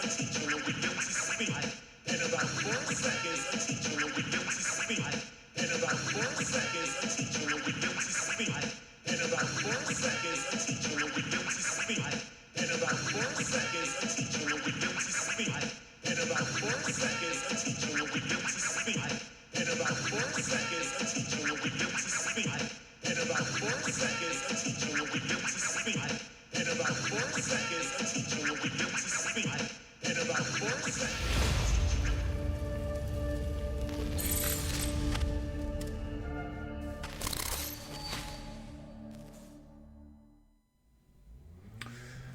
A teacher will begin to speak. In about 4 seconds, a teacher will begin to speak. In about 4 seconds, a teacher will begin to speak. In about 4 seconds, a teacher will begin to speak. In about 4 seconds, a teacher will begin to speak. In about 4 seconds, a teacher will begin to speak. In about 4 seconds, a teacher will begin to speak. In about 4 seconds, a teacher will begin to speak. In about 4 seconds, a teacher will begin to speak. In about 4 seconds.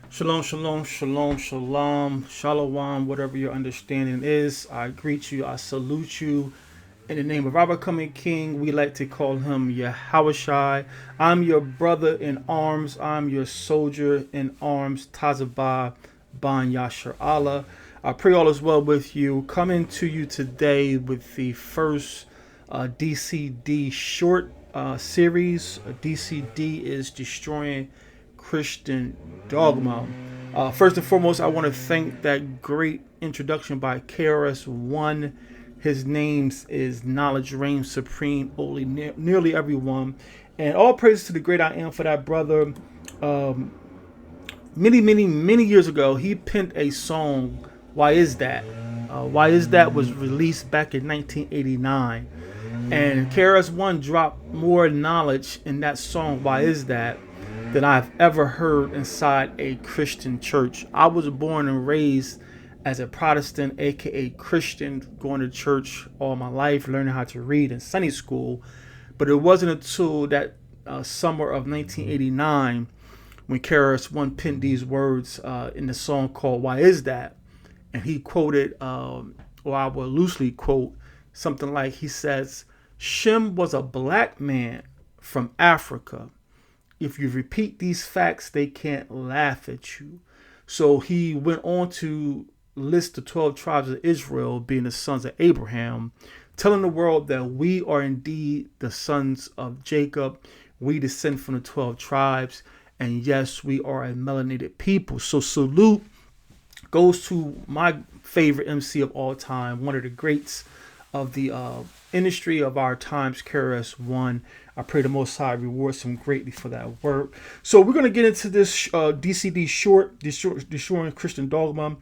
Shalom, shalom, shalom, shalom, shalom, whatever your understanding is. I greet you, I salute you. In the name of our coming King, we like to call him Yahawashai. I'm your brother in arms. I'm your soldier in arms. Tazabah Ban Yashar Allah. I pray all is well with you. Coming to you today with the first DCD short series. DCD is Destroying Christian Dogma. First and foremost, I want to thank that great introduction by KRS-One. His name is Knowledge Reigns Supreme, only nearly everyone. And all praise to the great I am for that brother. Many years ago, he penned a song, Why Is That? Why Is That was released back in 1989. And KRS-One dropped more knowledge in that song, Why Is That, than I've ever heard inside a Christian church. I was born and raised as a Protestant, aka Christian, going to church all my life, learning how to read in Sunday school. But it wasn't until that summer of 1989 when KRS-One penned these words in the song called Why Is That? And he quoted, or I will loosely quote, something like, he says, Shem was a black man from Africa. If you repeat these facts, they can't laugh at you. So he went on to list the 12 tribes of Israel being the sons of Abraham, telling the world that we are indeed the sons of Jacob. We descend from the 12 tribes. And yes, we are a melanated people. So salute goes to my favorite MC of all time, one of the greats of the industry of our times, KRS-One. I pray the Most High rewards him greatly for that work. So we're going to get into this DCD short, Destroying Christian Dogma.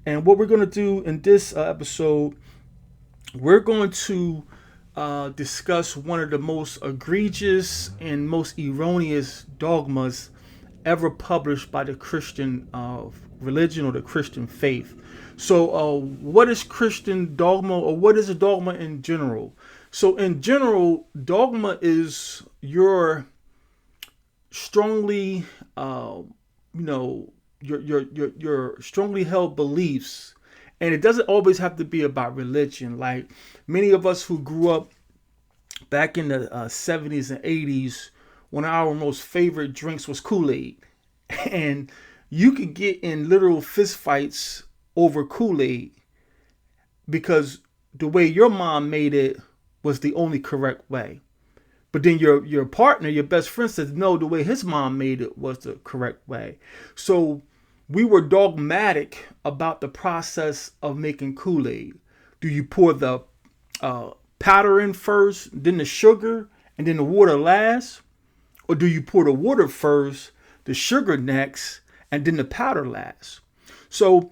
And what we're going to do in this episode, we're going to discuss one of the most egregious and most erroneous dogmas ever published by the Christian religion or the Christian faith. So what is Christian dogma, or what is a dogma in general? So in general, dogma is your strongly, your strongly held beliefs. And it doesn't always have to be about religion. Like many of us who grew up back in the 70s and 80s, one of our most favorite drinks was Kool-Aid. And you could get in literal fist fights over Kool-Aid because the way your mom made it was the only correct way. But then your partner, your best friend, says no, the way his mom made it was the correct way. So we were dogmatic about the process of making Kool-Aid. Do you pour the powder in first, then the sugar, and then the water last? Or do you pour the water first, the sugar next, and then the powder last? So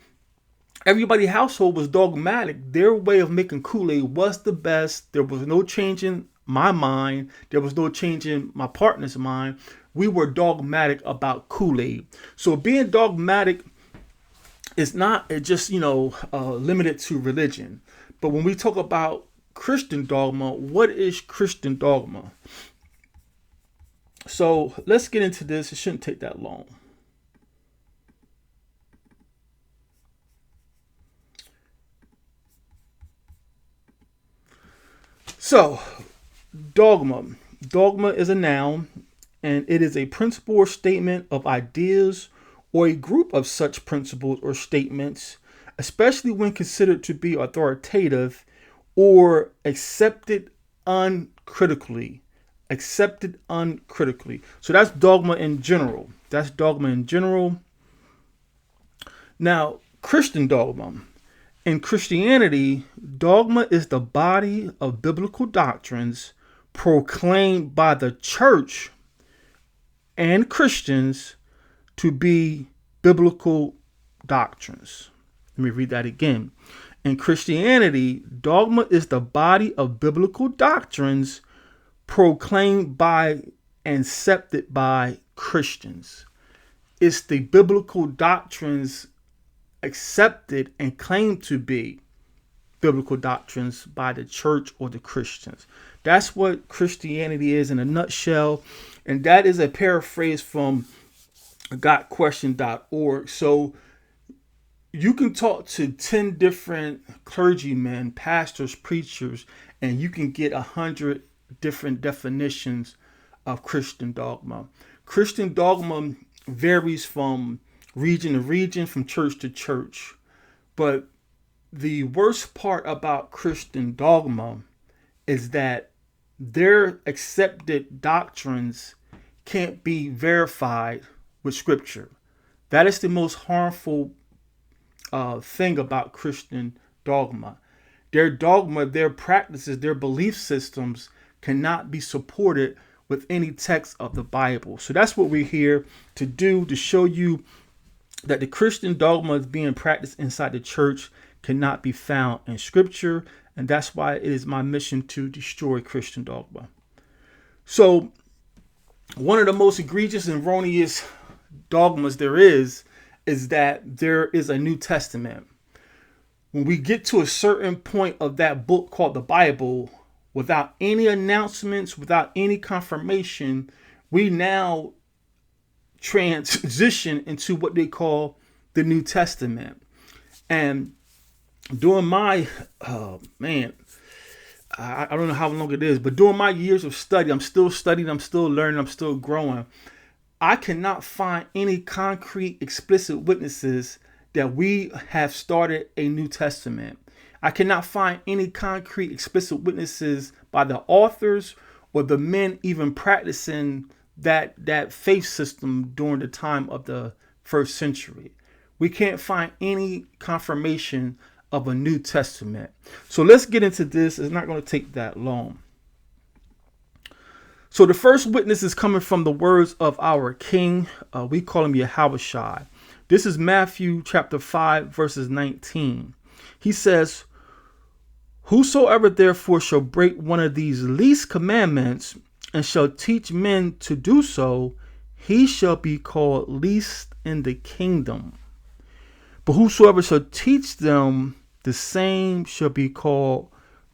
everybody's household was dogmatic. Their way of making Kool-Aid was the best. There was no change in my mind. There was no change in my partner's mind. We were dogmatic about Kool-Aid. So being dogmatic is not just, limited to religion. But when we talk about Christian dogma, what is Christian dogma? So let's get into this. It shouldn't take that long. So, dogma. Dogma is a noun, and it is a principle or statement of ideas or a group of such principles or statements, especially when considered to be authoritative or accepted uncritically. Accepted uncritically. So that's dogma in general. Now, Christian dogma. In Christianity, dogma is the body of biblical doctrines proclaimed by the church and Christians to be biblical doctrines. Let me read that again. In Christianity, dogma is the body of biblical doctrines proclaimed by and accepted by Christians. It's the biblical doctrines accepted and claimed to be biblical doctrines by the church or the Christians. That's what Christianity is in a nutshell. And that is a paraphrase from gotquestion.org. So you can talk to 10 different clergymen, pastors, preachers, and you can get 100 different definitions of Christian dogma. Christian dogma varies from region to region, from church to church. But the worst part about Christian dogma is that their accepted doctrines can't be verified with scripture. That is the most harmful thing about Christian dogma. Their dogma, their practices, their belief systems cannot be supported with any text of the Bible. So that's what we're here to do, to show you that the Christian dogma is being practiced inside the church cannot be found in scripture. And that's why it is my mission to destroy Christian dogma. So one of the most egregious and erroneous dogmas there is that there is a New Testament. When we get to a certain point of that book called the Bible, without any announcements, without any confirmation, we now transition into what they call the New Testament. And during my, I don't know how long it is, but during my years of study, I'm still studying, I'm still learning, I'm still growing. I cannot find any concrete, explicit witnesses that we have started a New Testament. I cannot find any concrete, explicit witnesses by the authors or the men even practicing that faith system during the time of the first century. We can't find any confirmation of a New Testament. So let's get into this. It's not going to take that long. So the first witness is coming from the words of our King. We call him Yahawashai. This is Matthew chapter 5, verses 19. He says, "Whosoever therefore shall break one of these least commandments and shall teach men to do so, he shall be called least in the kingdom. But whosoever shall teach them, the same shall be called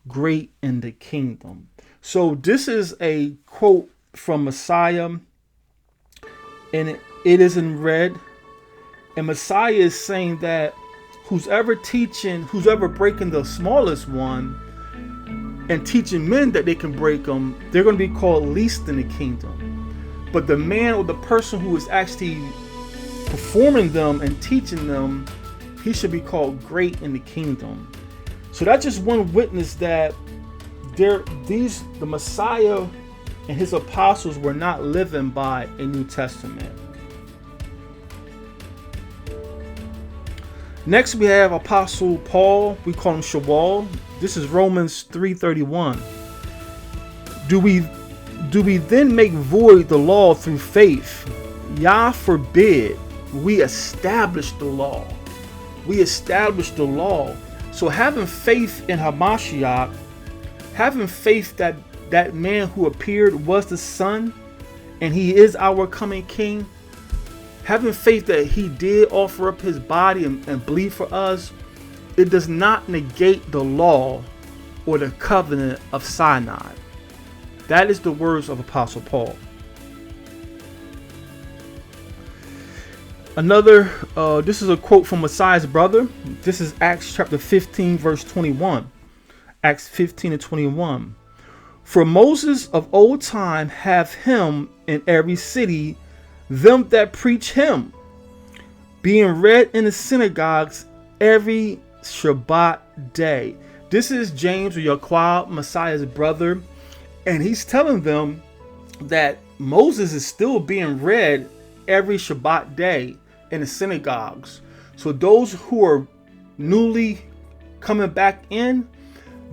great in the kingdom." So this is a quote from Messiah, and it is in red. And Messiah is saying that who's ever breaking the smallest one and teaching men that they can break them, they're going to be called least in the kingdom. But the man or the person who is actually performing them and teaching them, he should be called great in the kingdom. So that's just one witness that the Messiah and his apostles were not living by a New Testament. Next we have Apostle Paul. We call him Shawal. This is Romans 3:31. Do we then make void the law through faith? Yah forbid. We establish the law. We establish the law. So having faith in Hamashiach, having faith that that man who appeared was the Son and he is our coming King, having faith that he did offer up his body and bleed for us, it does not negate the law or the covenant of Sinai. That is the words of Apostle Paul. Another, this is a quote from Messiah's brother. This is Acts chapter 15, verse 21. Acts 15 and 21. For Moses of old time have him in every city, them that preach him, being read in the synagogues every Shabbat day. This is James or Yahweh, Messiah's brother, and he's telling them that Moses is still being read every Shabbat day in the synagogues. So those who are newly coming back in,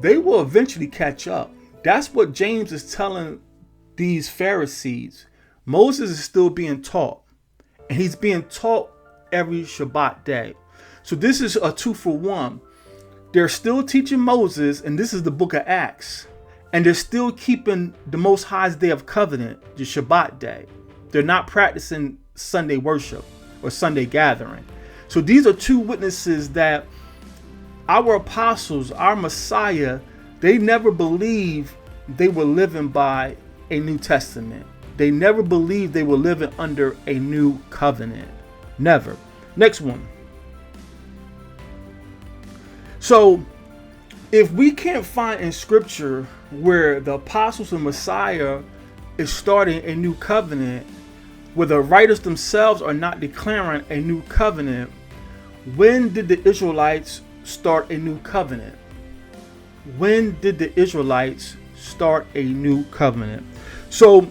they will eventually catch up. That's what James is telling these Pharisees. Moses is still being taught, and he's being taught every Shabbat day. So this is a 2-for-1. They're still teaching Moses, and this is the book of Acts, and they're still keeping the Most High's Day of Covenant, the Shabbat day. They're not practicing Sunday worship or Sunday gathering. So these are two witnesses that our apostles, our Messiah, they never believed they were living by a New Testament. They never believed they were living under a new covenant. Never. Next one. So if we can't find in scripture where the apostles and Messiah is starting a new covenant, where the writers themselves are not declaring a new covenant, when did the Israelites start a new covenant? When did the Israelites start a new covenant? So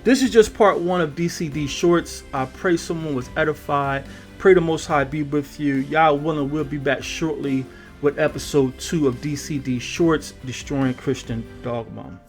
this is just part 1 of DCD Shorts. I pray someone was edified. Pray the Most High be with you. Y'all willing, we'll be back shortly with episode 2 of DCD Shorts, Destroying Christian Dogma.